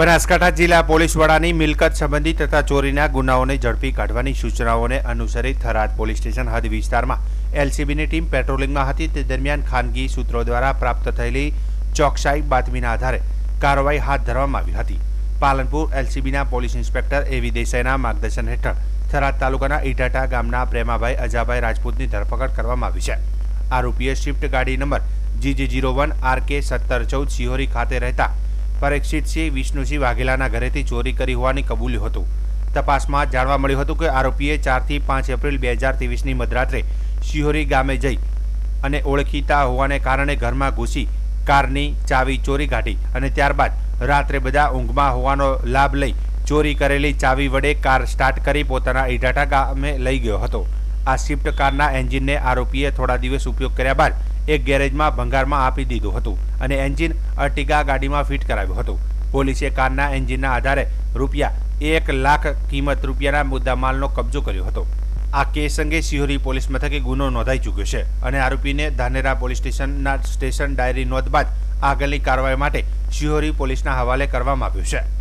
બનાસકાંઠા જિલ્લા પોલીસ વડાની મિલકત સંબંધી તથા ચોરીના ગુનાઓને ઝડપી કાઢવાની સૂચનાઓને અનુસરી થરાદ પોલીસ સ્ટેશન હદ વિસ્તારમાં એલસીબીની ટીમ પેટ્રોલિંગમાં હતી। તે દરમિયાન ખાનગી સૂત્રો દ્વારા પ્રાપ્ત થયેલી ચોકસાઈ બાતમીના આધારે કાર્યવાહી હાથ ધરવામાં આવી હતી। પાલનપુર એલસીબીના પોલીસ ઇન્સ્પેક્ટર એવી દેસાઈના માર્ગદર્શન હેઠળ થરાદ તાલુકાના ઈટાટા ગામના પ્રેમાભાઈ અજાભાઈ રાજપૂતની ધરપકડ કરવામાં આવી છે। આરોપીએ સ્વિફ્ટ ગાડી નંબર GG01 RK 1714 સિહોરી ખાતે રહેતા પરીક્ષિતસિંહ વિષ્ણુસિંહ વાઘેલાના ઘરેથી ચોરી કરી હોવાની કબૂલ્યું હતું। તપાસમાં જાણવા મળ્યું હતું કે આરોપીએ 4 થી 5 એપ્રિલ 2023ની મધરાત્રે સિહોરી ગામે જઈ અને ઓળખીતા હોવાને કારણે ઘરમાં ઘૂસી કારની ચાવી ચોરી કાઢી અને ત્યારબાદ રાત્રે બધા ઊંઘમાં હોવાનો લાભ લઈ ચોરી કરેલી ચાવી વડે કાર સ્ટાર્ટ કરી પોતાના ઈટાટા ગામે લઈ ગયો હતો। આ સ્વિફ્ટ કારના એન્જિનને આરોપીએ થોડા દિવસ ઉપયોગ કર્યા બાદ એક ગેરેજમાં ભંગારમાં આપી દીધું હતું અને એન્જિન અર્ટિગા ગાડીમાં ફિટ કરાવ્યું હતું। પોલીસે કારના એન્જિનના આધારે ₹1 લાખ કિંમત રૂપિયાના મુદ્દામાલનો કબજો કર્યો હતો। આ કેસ અંગે સિહોરી પોલીસ મથકે ગુનો નોંધાઈ ચૂક્યો છે અને આરોપીને ધાનેરા પોલીસ સ્ટેશનના સ્ટેશન ડાયરી નોંધ બાદ આગળની કાર્યવાહી માટે સિહોરી પોલીસના હવાલે કરવામાં આવ્યો છે।